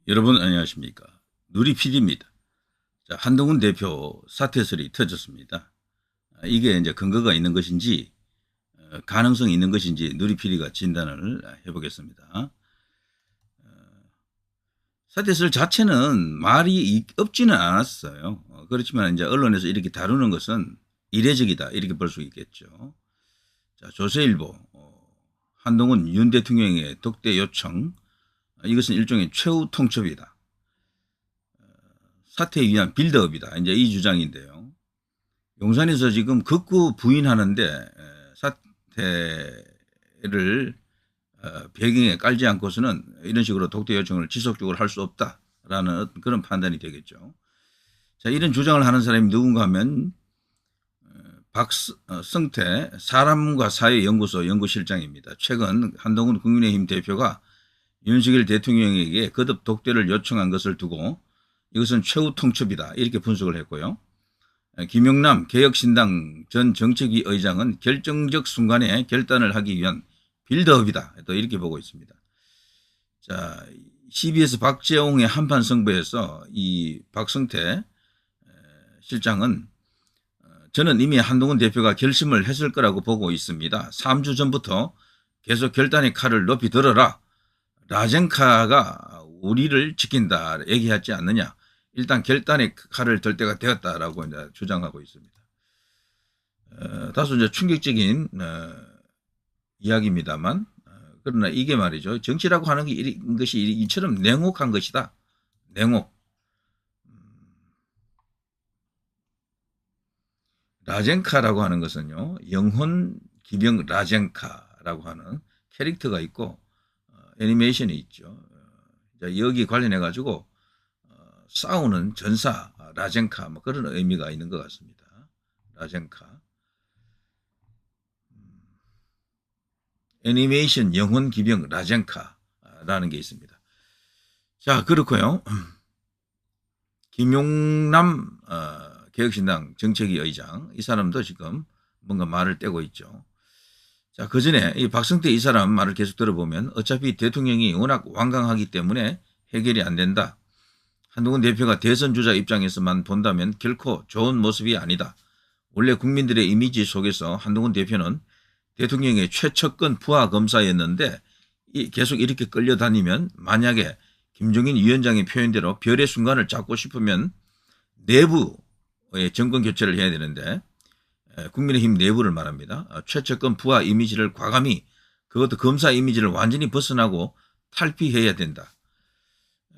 여러분 안녕하십니까. 누리 PD입니다. 자, 한동훈 대표 사퇴설이 터졌습니다. 이게 이제 근거가 있는 것인지 가능성이 있는 것인지 누리 PD가 진단을 해보겠습니다. 사퇴설 자체는 말이 없지는 않았어요. 그렇지만 이제 언론에서 이렇게 다루는 것은 이례적이다 이렇게 볼 수 있겠죠. 자, 조선일보 한동훈 윤 대통령의 독대 요청, 이것은 일종의 최후 통첩이다. 사퇴에 위한 빌드업이다. 이제 이 주장인데요. 용산에서 지금 극구 부인하는데 사퇴를 배경에 깔지 않고서는 이런 식으로 독대 요청을 지속적으로 할 수 없다라는 그런 판단이 되겠죠. 자, 이런 주장을 하는 사람이 누군가 하면 박성태 사람과 사회연구소 연구실장입니다. 최근 한동훈 국민의힘 대표가 윤석열 대통령에게 거듭 독대를 요청한 것을 두고 이것은 최후 통첩이다 이렇게 분석을 했고요. 김용남 개혁신당 전 정책위 의장은 결정적 순간에 결단을 하기 위한 빌드업이다 또 이렇게 보고 있습니다. 자, CBS 박재홍의 한판 승부에서 이 박성태 실장은 저는 이미 한동훈 대표가 결심을 했을 거라고 보고 있습니다. 3주 전부터 계속 결단의 칼을 높이 들어라. 라젠카가 우리를 지킨다 얘기하지 않느냐. 일단 결단의 칼을 들 때가 되었다라고 이제 주장하고 있습니다. 다소 이제 충격적인 이야기입니다만, 그러나 이게 말이죠. 정치라고 하는 것이 이처럼 냉혹한 것이다. 냉혹. 라젠카라고 하는 것은요, 영혼 기병 라젠카라고 하는 캐릭터가 있고 애니메이션이 있죠. 여기 관련해 가지고 싸우는 전사 라젠카 뭐 그런 의미가 있는 것 같습니다. 라젠카. 애니메이션 영혼 기병 라젠카라는 게 있습니다. 자, 그렇고요. 김용남 개혁신당 정책위 의장, 이 사람도 지금 뭔가 말을 떼고 있죠. 자, 그 전에 이 박성태 이 사람 말을 계속 들어보면 어차피 대통령이 워낙 완강하기 때문에 해결이 안 된다. 한동훈 대표가 대선 주자 입장에서만 본다면 결코 좋은 모습이 아니다. 원래 국민들의 이미지 속에서 한동훈 대표는 대통령의 최측근 부하 검사였는데 계속 이렇게 끌려다니면 만약에 김종인 위원장의 표현대로 별의 순간을 잡고 싶으면 내부의 정권 교체를 해야 되는데 국민의힘 내부를 말합니다. 최측근 부하 이미지를 과감히 그것도 검사 이미지를 완전히 벗어나고 탈피해야 된다.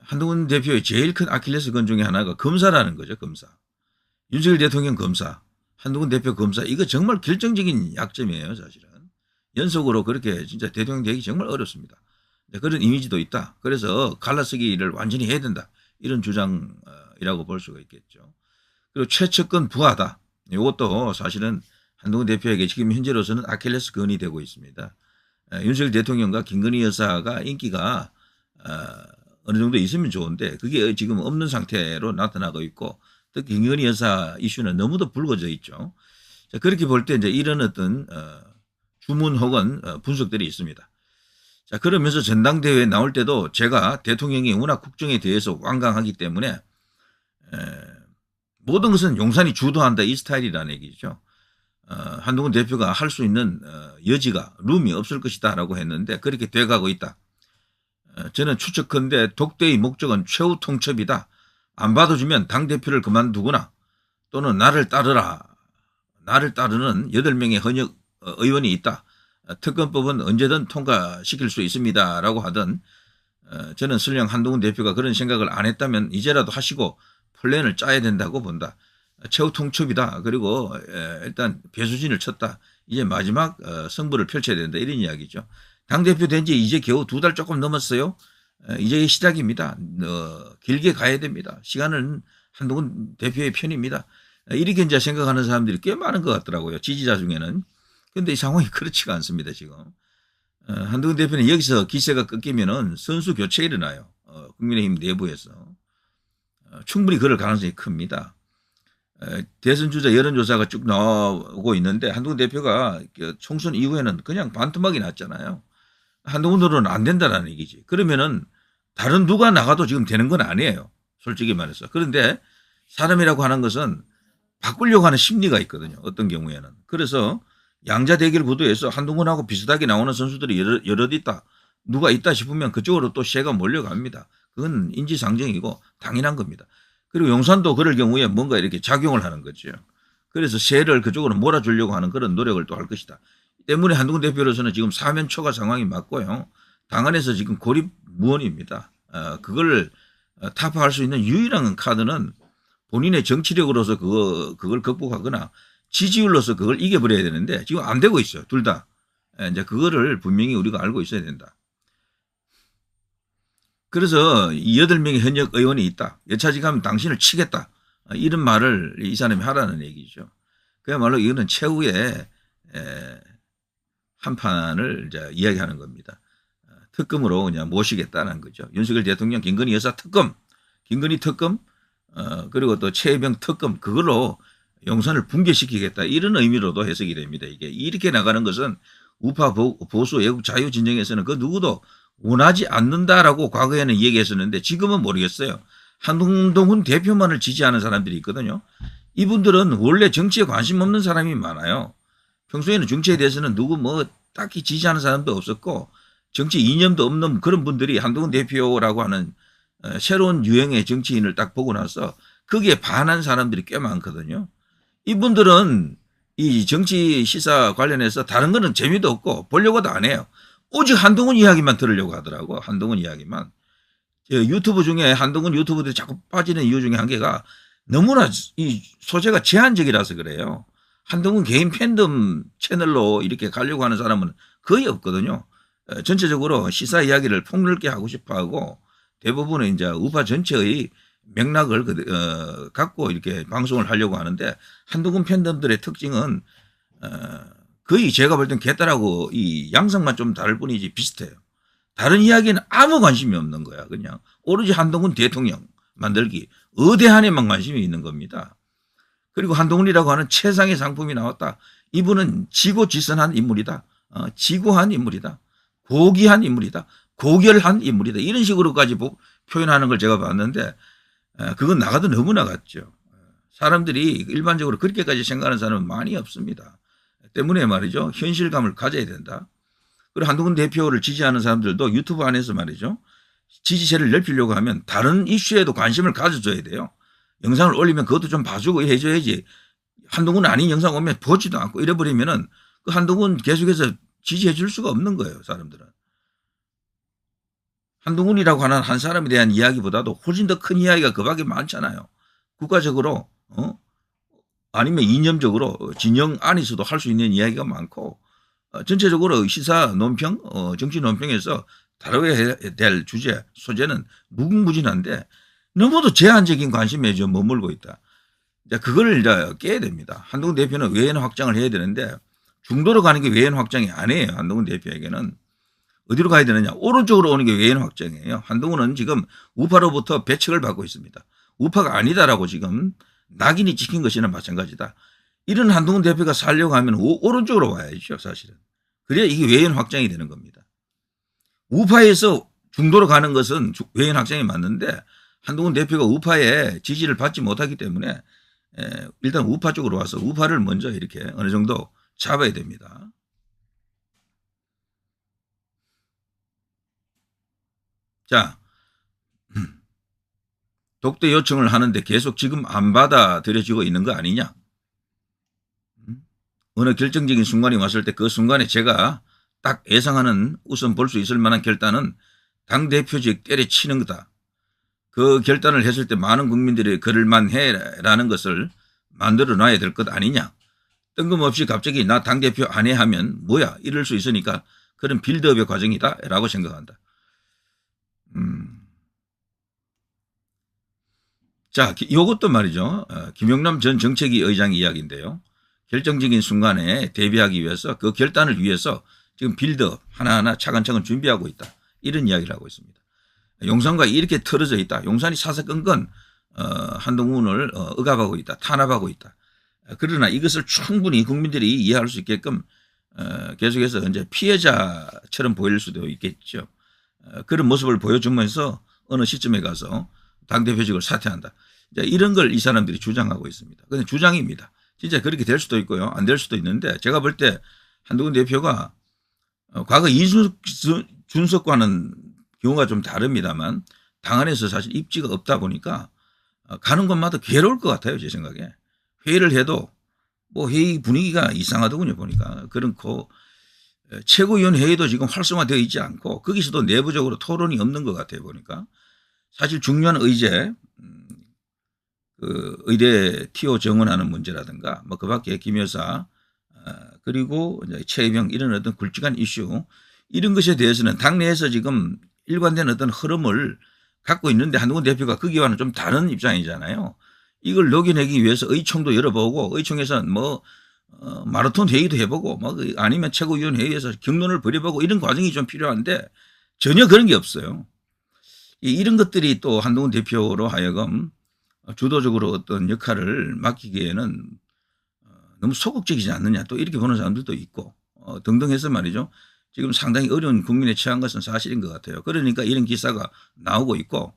한동훈 대표의 제일 큰 아킬레스건 중에 하나가 검사라는 거죠. 검사. 윤석열 대통령 검사, 한동훈 대표 검사, 이거 정말 결정적인 약점이에요. 사실은. 연속으로 그렇게 진짜 대통령 되기 정말 어렵습니다. 그런 이미지도 있다. 그래서 갈라쓰기를 완전히 해야 된다. 이런 주장이라고 볼 수가 있겠죠. 그리고 최측근 부하다. 이것도 사실은 한동훈 대표에게 지금 현재로서는 아킬레스건이 되고 있습니다. 윤석열 대통령과 김건희 여사가 인기가 어느 정도 있으면 좋은데 그게 지금 없는 상태로 나타나고 있고 특히 김건희 여사 이슈는 너무도 불거져 있죠. 자, 그렇게 볼 때 이제 이런 어떤 주문 혹은 분석들이 있습니다. 자, 그러면서 전당대회에 나올 때도 제가 대통령이 워낙 국정에 대해서 완강하기 때문에 모든 것은 용산이 주도한다 이 스타일이라는 얘기죠. 한동훈 대표가 할 수 있는 여지가 룸이 없을 것이다 라고 했는데 그렇게 돼가고 있다. 저는 추측컨대 독대의 목적은 최후 통첩이다. 안 받아주면 당대표를 그만두거나 또는 나를 따르라. 나를 따르는 8명의 현역 의원이 있다. 특검법은 언제든 통과시킬 수 있습니다. 라고 하던 저는 설령 한동훈 대표가 그런 생각을 안 했다면 이제라도 하시고 플랜을 짜야 된다고 본다. 최후 통첩이다. 그리고 일단 배수진을 쳤다. 이제 마지막 승부를 펼쳐야 된다. 이런 이야기죠. 당대표 된 지 이제 겨우 2달 조금 넘었어요. 이제 시작입니다. 길게 가야 됩니다. 시간은 한동훈 대표의 편입니다. 이렇게 이제 생각하는 사람들이 꽤 많은 것 같더라고요. 지지자 중에는. 그런데 이 상황이 그렇지가 않습니다. 지금. 한동훈 대표는 여기서 기세가 끊기면은 선수 교체가 일어나요. 국민의힘 내부에서. 충분히 그럴 가능성이 큽니다. 대선 주자 여론조사가 쭉 나오고 있는데 한동훈 대표가 총선 이후에는 그냥 반토막이 났잖아요. 한동훈으로는 안 된다라는 얘기지. 그러면은 다른 누가 나가도 지금 되는 건 아니에요. 솔직히 말해서. 그런데 사람이라고 하는 것은 바꾸려고 하는 심리가 있거든요. 어떤 경우에는. 그래서 양자 대결 구도에서 한동훈하고 비슷하게 나오는 선수들이 여럿 있다. 누가 있다 싶으면 그쪽으로 또 새가 몰려갑니다. 그건 인지상정이고 당연한 겁니다. 그리고 용산도 그럴 경우에 뭔가 이렇게 작용을 하는 거죠. 그래서 새를 그쪽으로 몰아주려고 하는 그런 노력을 또 할 것이다. 때문에 한동훈 대표로서는 지금 사면초가 상황이 맞고요. 당 안에서 지금 고립무원입니다. 그걸 타파할 수 있는 유일한 카드는 본인의 정치력으로서 그걸 극복하거나 지지율로서 그걸 이겨버려야 되는데 지금 안 되고 있어요. 둘 다. 이제 그거를 분명히 우리가 알고 있어야 된다. 그래서 이 8명의 현역 의원이 있다. 여차지 가면 당신을 치겠다. 이런 말을 이 사람이 하라는 얘기죠. 그야말로 이거는 최후의 한판을 이제 이야기하는 겁니다. 특검으로 그냥 모시겠다는 거죠. 윤석열 대통령 김건희 여사 특검, 김건희 특검, 그리고 또 최혜병 특검, 그걸로 용산을 붕괴시키겠다. 이런 의미로도 해석이 됩니다. 이게 이렇게 나가는 것은 우파 보수 외국 자유 진영에서는 그 누구도 원하지 않는다라고 과거에는 얘기했었는데 지금은 모르겠어요. 한동훈 대표만을 지지하는 사람들이 있거든요. 이분들은 원래 정치에 관심 없는 사람이 많아요. 평소에는 정치에 대해서는 누구 뭐 딱히 지지하는 사람도 없었고 정치 이념도 없는 그런 분들이 한동훈 대표라고 하는 새로운 유형의 정치인을 딱 보고 나서 거기에 반한 사람들이 꽤 많거든요. 이분들은 이 정치 시사 관련해서 다른 거는 재미도 없고 보려고도 안 해요. 오직 한동훈 이야기만 들으려고 하더라고. 한동훈 이야기만. 유튜브 중에 한동훈 유튜브들이 자꾸 빠지는 이유 중에 한 개가 너무나 이 소재가 제한적이라서 그래요. 한동훈 개인 팬덤 채널로 이렇게 가려고 하는 사람은 거의 없거든요. 전체적으로 시사 이야기를 폭넓게 하고 싶어 하고 대부분은 이제 우파 전체의 맥락을 갖고 이렇게 방송을 하려고 하는데 한동훈 팬덤들의 특징은 거의 제가 볼 땐 개딸하고 이 양상만 좀 다를 뿐이지 비슷해요. 다른 이야기는 아무 관심이 없는 거야. 그냥 오로지 한동훈 대통령 만들기 의대한에만 관심이 있는 겁니다. 그리고 한동훈이라고 하는 최상의 상품이 나왔다. 이분은 지고지선한 인물이다. 지고한 인물이다. 고귀한 인물이다. 고결한 인물이다. 이런 식으로까지 표현하는 걸 제가 봤는데 그건 나가도 너무 나갔죠. 사람들이 일반적으로 그렇게까지 생각하는 사람은 많이 없습니다. 때문에 말이죠. 현실감을 가져야 된다. 그리고 한동훈 대표를 지지하는 사람들도 유튜브 안에서 말이죠. 지지세를 넓히려고 하면 다른 이슈에도 관심을 가져줘야 돼요. 영상을 올리면 그것도 좀 봐주고 해줘야지. 한동훈 아닌 영상 오면 보지도 않고 이래버리면은 그 한동훈 계속해서 지지해 줄 수가 없는 거예요. 사람들은. 한동훈이라고 하는 한 사람에 대한 이야기보다도 훨씬 더 큰 이야기가 그 밖에 많잖아요. 국가적으로 아니면 이념적으로 진영 안에서도 할 수 있는 이야기가 많고 전체적으로 시사 논평, 정치 논평에서 다뤄야 될 주제, 소재는 무궁무진한데 너무도 제한적인 관심에 좀 머물고 있다. 이제 그걸 이제 깨야 됩니다. 한동훈 대표는 외연 확장을 해야 되는데 중도로 가는 게 외연 확장이 아니에요. 한동훈 대표에게는. 어디로 가야 되느냐. 오른쪽으로 오는 게 외연 확장이에요. 한동훈은 지금 우파로부터 배척을 받고 있습니다. 우파가 아니다라고 지금 낙인이 찍힌 것이나 마찬가지다. 이런 한동훈 대표가 살려고 하면 오른쪽으로 와야죠. 사실은. 그래야 이게 외연 확장이 되는 겁니다. 우파에서 중도로 가는 것은 외연 확장이 맞는데 한동훈 대표가 우파의 지지를 받지 못하기 때문에 일단 우파 쪽으로 와서 우파를 먼저 이렇게 어느 정도 잡아야 됩니다. 자, 독대 요청을 하는데 계속 지금 안 받아들여지고 있는 거 아니냐. 어느 결정적인 순간이 왔을 때 그 순간에 제가 딱 예상하는 우선 볼 수 있을 만한 결단은 당대표직 때려치는 거다. 그 결단을 했을 때 많은 국민들이 그럴만해라는 것을 만들어 놔야 될 것 아니냐. 뜬금없이 갑자기 나 당대표 안 해 하면 뭐야 이럴 수 있으니까 그런 빌드업의 과정이다 라고 생각한다. 자, 이것도 말이죠. 김용남 전 정책위 의장의 이야기인데요. 결정적인 순간에 대비하기 위해서 그 결단을 위해서 지금 빌드업 하나하나 차근차근 준비하고 있다. 이런 이야기를 하고 있습니다. 용산과 이렇게 틀어져 있다. 용산이 사사건건 한동훈을 억압하고 있다. 탄압하고 있다. 그러나 이것을 충분히 국민들이 이해할 수 있게끔 계속해서 이제 피해자처럼 보일 수도 있겠죠. 그런 모습을 보여주면서 어느 시점에 가서 당대표직을 사퇴한다. 이런 걸 이 사람들이 주장하고 있습니다. 그런데 주장입니다. 진짜 그렇게 될 수도 있고요. 안 될 수도 있는데 제가 볼 때 한동훈 대표가 과거 이준석과는 경우가 좀 다릅니다만 당 안에서 사실 입지가 없다 보니까 가는 곳마다 괴로울 것 같아요. 제 생각에. 회의를 해도 뭐 회의 분위기가 이상하더군요. 보니까. 그렇고 최고위원 회의도 지금 활성화되어 있지 않고 거기서도 내부적으로 토론이 없는 것 같아요. 보니까. 사실 중요한 의제 그 의대 TO 정원하는 문제라든가 뭐 그밖에 김 여사 그리고 이제 최혜병 이런 어떤 굵직한 이슈 이런 것에 대해서는 당내에서 지금 일관된 어떤 흐름을 갖고 있는데 한동훈 대표가 거기와는 좀 다른 입장이잖아요. 이걸 녹여내기 위해서 의총도 열어보고 의총에서는 뭐 마라톤 회의도 해보고 뭐 아니면 최고위원 회의에서 격론을 벌여보고 이런 과정이 좀 필요한데 전혀 그런 게 없어요. 이런 것들이 또 한동훈 대표로 하여금 주도적으로 어떤 역할을 맡기기에는 너무 소극적이지 않느냐 또 이렇게 보는 사람들도 있고 등등 해서 말이죠. 지금 상당히 어려운 국민에 처한 것은 사실인 것 같아요. 그러니까 이런 기사가 나오고 있고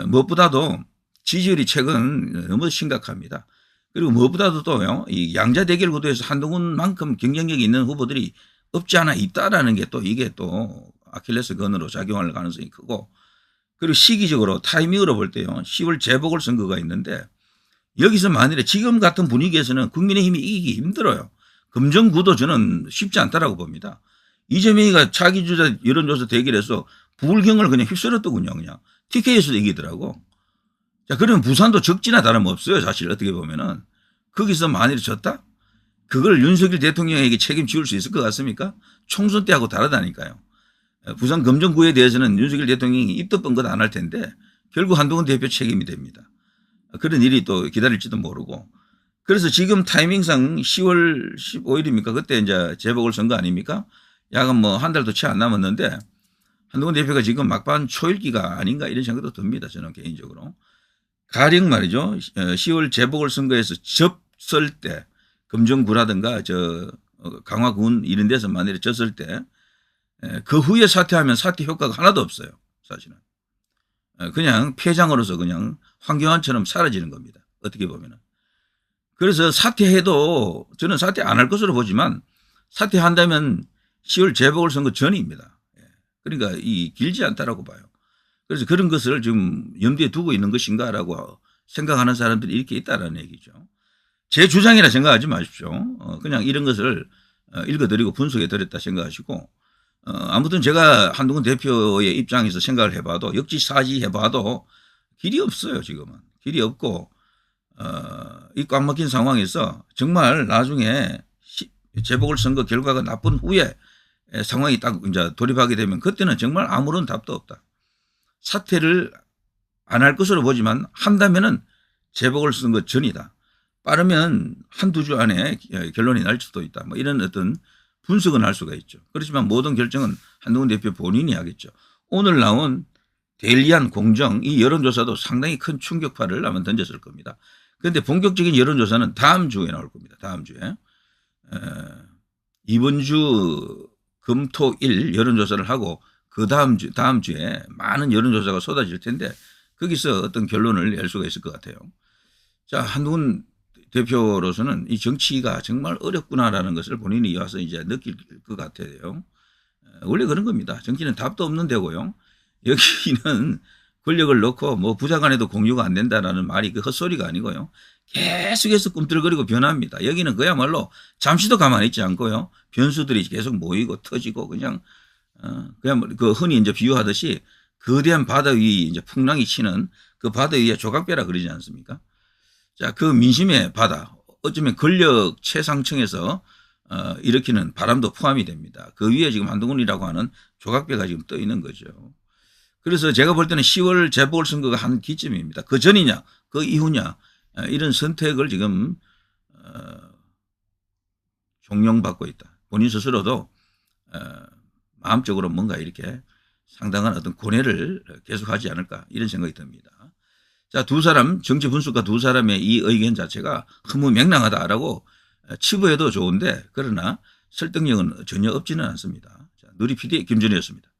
무엇보다도 지지율이 최근 너무 심각합니다. 그리고 무엇보다도 또요. 이 양자 대결 구도에서 한동훈만큼 경쟁력이 있는 후보들이 없지 않아 있다라는 게 또 이게 또 아킬레스 건으로 작용할 가능성이 크고 그리고 시기적으로 타이밍으로 볼 때요. 10월 재보궐선거가 있는데 여기서 만일에 지금 같은 분위기에서는 국민의힘이 이기기 힘들어요. 금정구도 저는 쉽지 않다라고 봅니다. 이재명이가 차기 주자 여론조사 대결에서 부울경을 그냥 휩쓸었더군요. 그냥 TK에서도 이기더라고. 자, 그러면 부산도 적지나 다름없어요. 사실 어떻게 보면은. 거기서 만일에 졌다? 그걸 윤석열 대통령에게 책임지울 수 있을 것 같습니까? 총선 때하고 다르다니까요. 부산 금정구에 대해서는 윤석열 대통령이 입도 뻥긋 안 할 텐데 결국 한동훈 대표 책임이 됩니다. 그런 일이 또 기다릴지도 모르고. 그래서 지금 타이밍상 10월 15일입니까? 그때 이제 재보궐선거 아닙니까? 약간 뭐 한 달도 채 안 남았는데 한동훈 대표가 지금 막판 초읽기가 아닌가 이런 생각도 듭니다. 저는 개인적으로. 가령 말이죠. 10월 재보궐선거에서 졌을 때 금정구라든가 강화군 이런 데서 만일에 졌을 때 그 후에 사퇴하면 사퇴 효과가 하나도 없어요. 사실은. 그냥 폐장으로서 그냥 황교안처럼 사라지는 겁니다. 어떻게 보면은. 그래서 사퇴해도 저는 사퇴 안 할 것으로 보지만 사퇴한다면 10월 재보궐선거 전입니다. 그러니까 이 길지 않다라고 봐요. 그래서 그런 것을 지금 염두에 두고 있는 것인가라고 생각하는 사람들이 이렇게 있다라는 얘기죠. 제 주장이라 생각하지 마십시오. 그냥 이런 것을 읽어드리고 분석해 드렸다 생각하시고 아무튼 제가 한동훈 대표의 입장에서 생각을 해봐도 역지사지 해봐도 길이 없어요. 지금은. 길이 없고 이 꽉 막힌 상황에서 정말 나중에 재보궐선거 결과가 나쁜 후에 상황이 딱 이제 돌입하게 되면 그때는 정말 아무런 답도 없다. 사퇴를 안 할 것으로 보지만 한다면은 재보궐선거 전이다. 빠르면 한두 주 안에 결론이 날 수도 있다. 뭐 이런 어떤 분석은 할 수가 있죠. 그렇지만 모든 결정은 한동훈 대표 본인이 하겠죠. 오늘 나온 데일리안 공정 이 여론조사도 상당히 큰 충격파를 아마 던졌을 겁니다. 그런데 본격적인 여론조사는 다음 주에 나올 겁니다. 다음 주에. 이번 주 금토일 여론조사를 하고 그 다음 주에 많은 여론조사가 쏟아질 텐데 거기서 어떤 결론을 낼 수가 있을 것 같아요. 자, 한동훈 대표로서는 이 정치가 정말 어렵구나라는 것을 본인이 와서 이제 느낄 것 같아요. 원래 그런 겁니다. 정치는 답도 없는 데고요. 여기는 권력을 넣고 뭐 부장간에도 공유가 안 된다라는 말이 그 헛소리가 아니고요. 계속해서 꿈틀거리고 변합니다. 여기는 그야말로 잠시도 가만히 있지 않고요. 변수들이 계속 모이고 터지고 그냥 그 흔히 이제 비유하듯이 거대한 바다 위 이제 풍랑이 치는 그 바다 위에 조각배라 그러지 않습니까? 자, 그 민심의 바다, 어쩌면 권력 최상층에서 일으키는 바람도 포함이 됩니다. 그 위에 지금 한동훈이라고 하는 조각배가 지금 떠 있는 거죠. 그래서 제가 볼 때는 10월 재보궐선거가 한 기점입니다. 그 전이냐, 그 이후냐, 이런 선택을 지금 종용받고 있다. 본인 스스로도 마음적으로 뭔가 이렇게 상당한 어떤 고뇌를 계속하지 않을까 이런 생각이 듭니다. 자, 두 사람 정치 분석가 두 사람의 이 의견 자체가 허무맹랑하다라고 치부해도 좋은데 그러나 설득력은 전혀 없지는 않습니다. 자, 누리 PD 김준희였습니다.